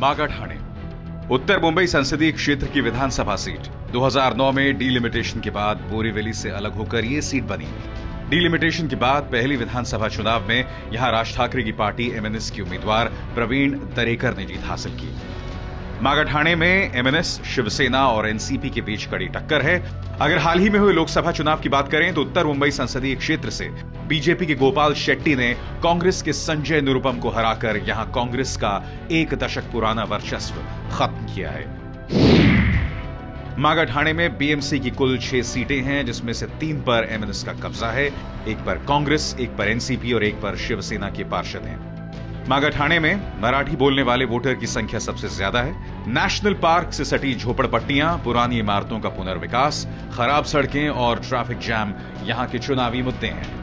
मागाठाणे उत्तर मुंबई संसदीय क्षेत्र की विधानसभा सीट 2009 में डीलिमिटेशन के बाद बोरीवली से अलग होकर ये सीट बनी। डीलिमिटेशन के बाद पहली विधानसभा चुनाव में यहां राज ठाकरे की पार्टी एमएनएस की उम्मीदवार प्रवीण दरेकर ने जीत हासिल की। मागाठाणे में एमएनएस, शिवसेना और एनसीपी के बीच कड़ी टक्कर है। अगर हाल ही में हुए लोकसभा चुनाव की बात करें तो उत्तर मुंबई संसदीय क्षेत्र से बीजेपी के गोपाल शेट्टी ने कांग्रेस के संजय निरुपम को हराकर यहां कांग्रेस का एक दशक पुराना वर्चस्व खत्म किया है। मागाठाणे में बीएमसी की कुल 6 सीटें हैं, जिसमें से 3 पर एमएनएस का कब्जा है, 1 पर कांग्रेस, 1 पर एनसीपी और 1 पर शिवसेना के पार्षद हैं। मागाठाणे में मराठी बोलने वाले वोटर की संख्या सबसे ज्यादा है। नेशनल पार्क से सटी झोपड़पट्टियां, पुरानी इमारतों का पुनर्विकास, खराब सड़कें और ट्रैफिक जैम यहां के चुनावी मुद्दे हैं।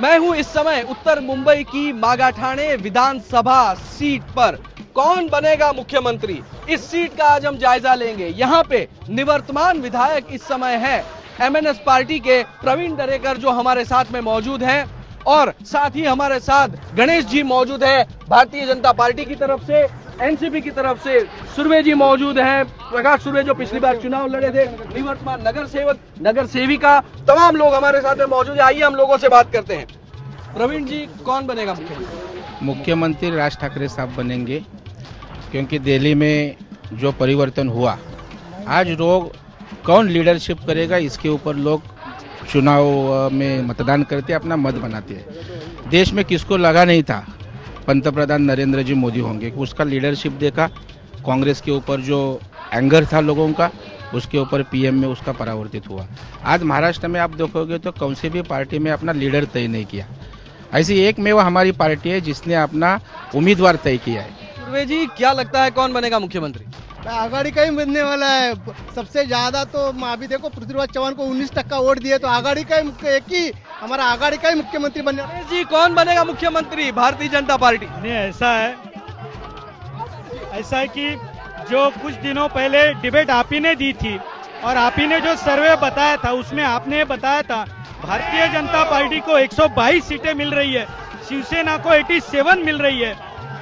मैं हूं इस समय उत्तर मुंबई की मागाठाणे विधानसभा सीट पर। कौन बनेगा मुख्यमंत्री, इस सीट का आज हम जायजा लेंगे। यहां पे निवर्तमान विधायक इस समय है एमएनएस पार्टी के प्रवीण दरेकर, जो हमारे साथ में मौजूद हैं, और साथ ही हमारे साथ गणेश जी मौजूद है भारतीय जनता पार्टी की तरफ से। एनसीपी की तरफ से सुर्वे जी मौजूद हैं, प्रकाश सुर्वे जो पिछली बार चुनाव लड़े थे, निवर्तमान नगर सेविका, तमाम लोग हमारे साथ में मौजूद है। आइए हम लोगों से बात करते हैं। प्रवीण जी, कौन बनेगा मुख्यमंत्री? मुख्यमंत्री राज ठाकरे साहब बनेंगे, क्योंकि दिल्ली में जो परिवर्तन हुआ, आज लोग कौन लीडरशिप करेगा इसके ऊपर लोग चुनाव में मतदान करते, अपना मत बनाते हैं। देश में किसको लगा नहीं था पंतप्रधान नरेंद्र जी मोदी होंगे, उसका लीडरशिप देखा। कांग्रेस के ऊपर जो एंगर था लोगों का, उसके ऊपर पीएम में उसका परावर्तित हुआ। आज महाराष्ट्र में आप देखोगे तो कौन सी भी पार्टी में अपना लीडर तय नहीं किया। ऐसी एकमेव हमारी पार्टी है जिसने अपना उम्मीदवार तय किया है। सुर्वे जी, क्या लगता है कौन बनेगा मुख्यमंत्री? आघाड़ी का ही बनने वाला है। सबसे ज्यादा तो अभी देखो पृथ्वीराज चौहान को 19% वोट दिए, तो आघाड़ी का एक ही हमारा आघाड़ी का ही मुख्यमंत्री बनने वाला है। जी, कौन बनेगा मुख्यमंत्री भारतीय जनता पार्टी? नहीं, ऐसा है कि जो कुछ दिनों पहले डिबेट आप ही ने दी थी और आप ही ने जो सर्वे बताया था, उसमें आपने बताया था भारतीय जनता पार्टी को 122 सीटें मिल रही है, शिवसेना को 87 मिल रही है,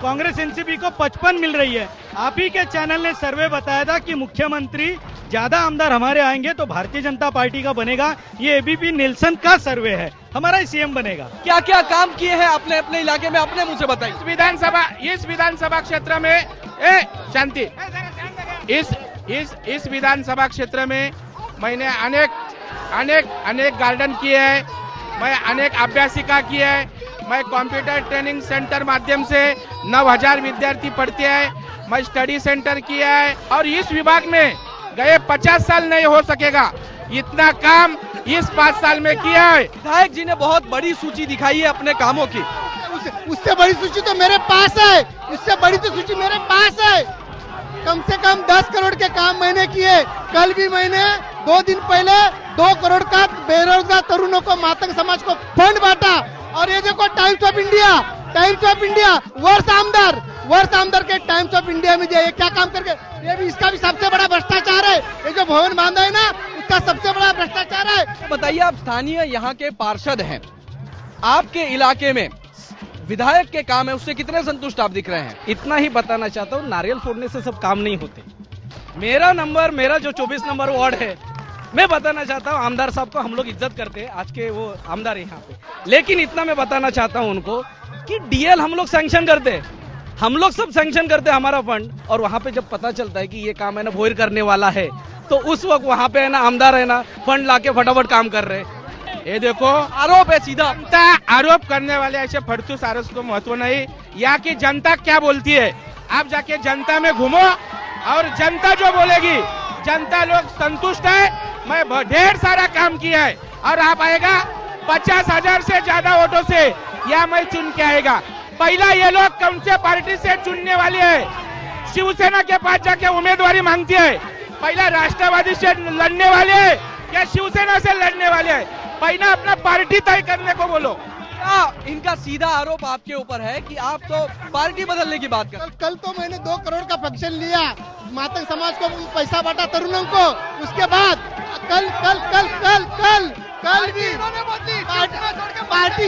कांग्रेस एनसीपी को 55 मिल रही है। आप ही के चैनल ने सर्वे बताया था कि मुख्यमंत्री ज्यादा आमदार हमारे आएंगे तो भारतीय जनता पार्टी का बनेगा। ये एबीपी नेल्सन का सर्वे है, हमारा ही सीएम बनेगा। क्या क्या काम किए हैं अपने अपने इलाके में, अपने मुझे बताइए। इस विधानसभा क्षेत्र में शांति इस विधानसभा क्षेत्र में मैंने अनेक गार्डन किए हैं, मैं अनेक अभ्यासिका किए हैं, मैं कंप्यूटर ट्रेनिंग सेंटर माध्यम से 9000 विद्यार्थी पढ़ते हैं, मैं स्टडी सेंटर किया है, और इस विभाग में गए 50 साल नहीं हो सकेगा इतना काम इस 5 साल में किया है। विधायक जी ने बहुत बड़ी सूची दिखाई है अपने कामों की। उससे बड़ी सूची तो मेरे पास है, इससे बड़ी तो सूची मेरे पास है। कम से कम 10 करोड़ के काम मैंने किए। कल भी मैंने 2 दिन पहले 2 करोड़ का बेरोजगार तरुणों को, मातंग समाज को फंड बांटा। और ये देखो टाइम्स ऑफ इंडिया वर्ष आमदार के टाइम्स ऑफ इंडिया में ये क्या काम करके, ये भी इसका भी सबसे बड़ा भ्रष्टाचार है। ये जो भवन बांधा है ना, उसका सबसे बड़ा भ्रष्टाचार है। बताइए, आप स्थानीय यहाँ के पार्षद हैं, आपके इलाके में विधायक के काम है, उससे कितने संतुष्ट आप दिख रहे हैं? इतना ही बताना चाहता हूँ, नारियल फोड़ने से सब काम नहीं होते। मेरा जो 24 नंबर वार्ड है, मैं बताना चाहता हूँ आमदार साहब को हम लोग इज्जत करते हैं, आज के वो आमदार है यहाँ पे, लेकिन इतना मैं बताना चाहता हूँ उनको कि डीएल हम लोग सैंक्शन करते हैं, हम लोग सब सैंक्शन करते हैं हमारा फंड, और वहां पे जब पता चलता है कि ये काम है ना भोर करने वाला है, तो उस वक्त वहां पे है ना आमदार है ना फंड लाके फटाफट काम कर रहे हैं। ये देखो आरोप है सीधा। जनता आरोप करने वाले ऐसे फड़तूस आरोप को महत्व नहीं, यहाँ की जनता क्या बोलती है आप जाके जनता में घूमो, और जनता जो बोलेगी, जनता लोग संतुष्ट है। मैं ढेर सारा काम किया है, और आप आएगा 50,000 से ज्यादा वोटों से या मैं चुन के आएगा। पहला ये लोग कौन से पार्टी से चुनने वाले है, शिवसेना के पास जाके उम्मीदवारी मांगती है, पहला राष्ट्रवादी से लड़ने वाले है या शिवसेना से लड़ने वाले है, पहला अपना पार्टी तय करने को बोलो। इनका सीधा आरोप आपके ऊपर है कि आप तो पार्टी बदलने की बात कर। कल तो मैंने 2 करोड़ का फंक्शन लिया, मातंग समाज को पैसा बांटा तरुणों को। उसके बाद कल भी पार्टी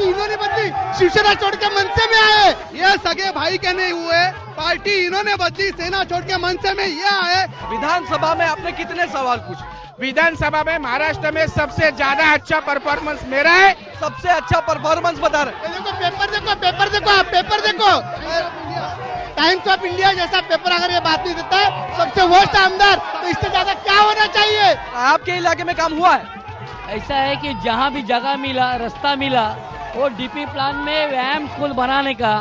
इन्होंने बदली, शिवसेना छोड़ के मनसे में आए। ये सगे भाई के नहीं हुए, पार्टी इन्होंने बदली, सेना छोड़ के मनसे में ये आए। विधानसभा में आपने कितने सवाल पूछे? विधानसभा में महाराष्ट्र में सबसे ज्यादा अच्छा परफॉर्मेंस मेरा है। सबसे अच्छा परफॉर्मेंस बता रहे। देखो पेपर देखो टाइम्स ऑफ इंडिया जैसा पेपर अगर ये बात नहीं देता है सबसे वर्स्ट आमदार, तो इससे ज्यादा क्या होना चाहिए? आपके इलाके में काम हुआ है? ऐसा है कि जहाँ भी जगह मिला, रास्ता मिला, वो डीपी प्लान में व्यायाम स्कूल बनाने का,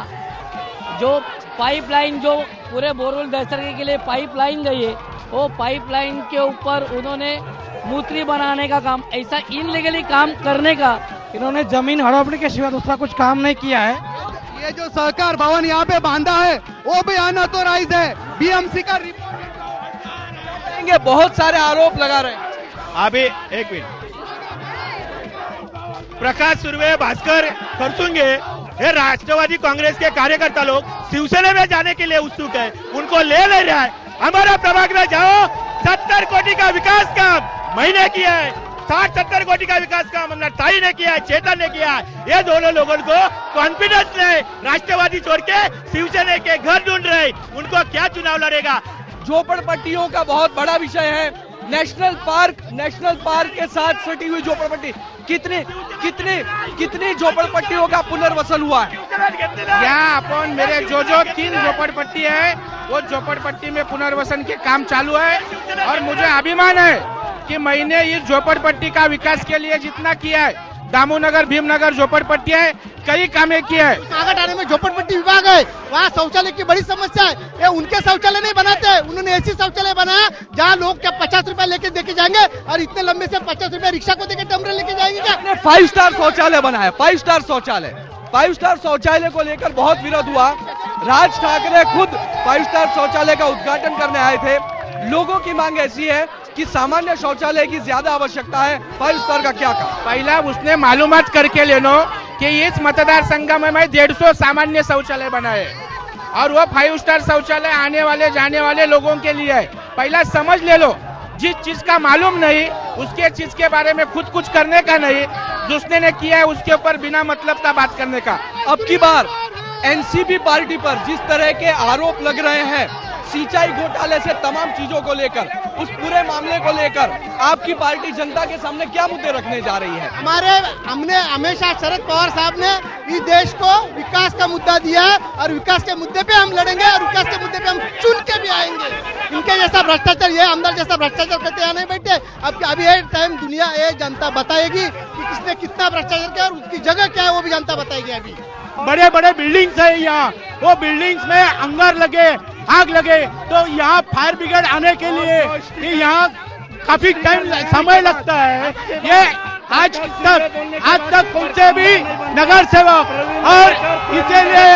जो पाइपलाइन जो पूरे बोरवेल दहसरगी के लिए पाइपलाइन गई है, वो पाइपलाइन के ऊपर उन्होंने मूत्री बनाने का काम, ऐसा इनलीगली काम करने का इन्होंने जमीन हड़पने के सिवा दूसरा कुछ काम नहीं किया है। ये जो सहकार भवन यहाँ पे बांधा है वो भी अनऑथोराइज्ड है। बीएमसी का रिपोर्ट, बहुत सारे आरोप लगा रहे हैं। अभी एक मिनट, प्रकाश सुर्वे, भास्कर खरसुंगे, ये राष्ट्रवादी कांग्रेस के कार्यकर्ता लोग शिवसेना में जाने के लिए उत्सुक है, उनको ले रहा है। हमारा प्रभाग में जाओ, 70 कोटी का विकास काम मैंने किया है, 60-70 कोटी का विकास काम हमने ताई ने किया है, चेतन ने किया है। ये दोनों लोगों को कॉन्फिडेंस नहीं, राष्ट्रवादी छोड़ के शिवसेना के घर ढूंढ रहे, उनको क्या चुनाव लड़ेगा? झोपड़पट्टियों का बहुत बड़ा विषय है। नेशनल पार्क के साथ सटी हुई झोपड़पट्टी, कितनी झोपड़पट्टियों का पुनर्वसन हुआ है? यहाँ अपन मेरे जो 3 झोपड़पट्टी है, वो झोपड़पट्टी में पुनर्वसन के काम चालू है। और मुझे अभिमान है कि मैंने इस झोपड़पट्टी का विकास के लिए जितना किया है, दामोनगर, भीमनगर झोपड़पट्टी है, कई कामें किए हैं। मागाठाणे में झोपड़पट्टी विभाग है, वहाँ शौचालय की बड़ी समस्या है। ये उनके शौचालय नहीं बनाते, उन्होंने ऐसी शौचालय बनाया जहाँ लोग क्या 50 रुपए लेके देके जाएंगे, और इतने लंबे से 50 रुपए रिक्शा को देके टमरे लेके जाएंगे क्या? 5 स्टार शौचालय बनाया, 5 स्टार शौचालय को लेकर बहुत विरोध हुआ। राज ठाकरे खुद 5 स्टार शौचालय का उद्घाटन करने आए थे। लोगों की मांग ऐसी है कि सामान्य शौचालय की ज्यादा आवश्यकता है, 5 स्टार का क्या काम? पहला उसने मालूमात करके लेनो कि इस मतदार संघ में मैं 150 सामान्य शौचालय बनाए, और वो 5 स्टार शौचालय आने वाले जाने वाले लोगों के लिए है। पहला समझ ले लो, जिस चीज का मालूम नहीं उसके चीज के बारे में खुद कुछ करने का नहीं, जिसने ने किया है उसके ऊपर बिना मतलब का बात करने का। अब की बार एनसीपी पार्टी पर जिस तरह के आरोप लग रहे हैं, सिंचाई घोटाले से तमाम चीजों को लेकर, उस पूरे मामले को लेकर आपकी पार्टी जनता के सामने क्या मुद्दे रखने जा रही है? हमने हमेशा शरद पवार साहब ने इस देश को विकास का मुद्दा दिया है, और विकास के मुद्दे पे हम लड़ेंगे, और विकास के मुद्दे पे हम चुन के भी आएंगे। इनके जैसा भ्रष्टाचार, ये आमदार जैसा भ्रष्टाचार करते यहाँ नहीं बैठे। अब अभी ये टाइम दुनिया, ये जनता बताएगी कि किसने कितना भ्रष्टाचार किया और उसकी जगह क्या है, वो भी जनता बताएगी। अभी बड़े बड़े बिल्डिंग्स है यहाँ, वो बिल्डिंग्स में अंगार लगे, आग लगे, तो यहाँ फायर ब्रिगेड आने के लिए यहाँ काफी टाइम समय लगता है। ये आज तक पहुंचे भी नगर सेवक, और इसीलिए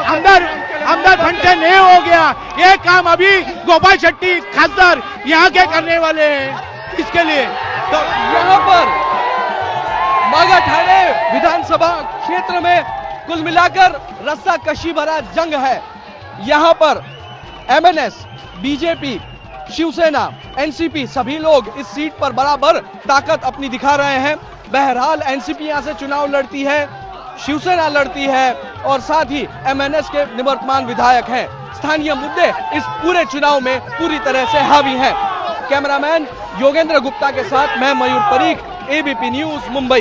अंदर फंड से नहीं हो गया। ये काम अभी गोपाल शेट्टी खासदार यहाँ के करने वाले हैं। इसके लिए तो यहाँ पर मागाठाणे विधानसभा क्षेत्र में कुल मिलाकर रस्साकशी भरा जंग है। यहाँ पर एमएनएस, बीजेपी, शिवसेना, एनसीपी सभी लोग इस सीट पर बराबर ताकत अपनी दिखा रहे हैं। बहरहाल एनसीपी यहां से चुनाव लड़ती है, शिवसेना लड़ती है, और साथ ही एमएनएस के निवर्तमान विधायक हैं। स्थानीय मुद्दे इस पूरे चुनाव में पूरी तरह से हावी हैं। कैमरामैन योगेंद्र गुप्ता के साथ मैं मयूर परीख, एबीपी न्यूज, मुंबई।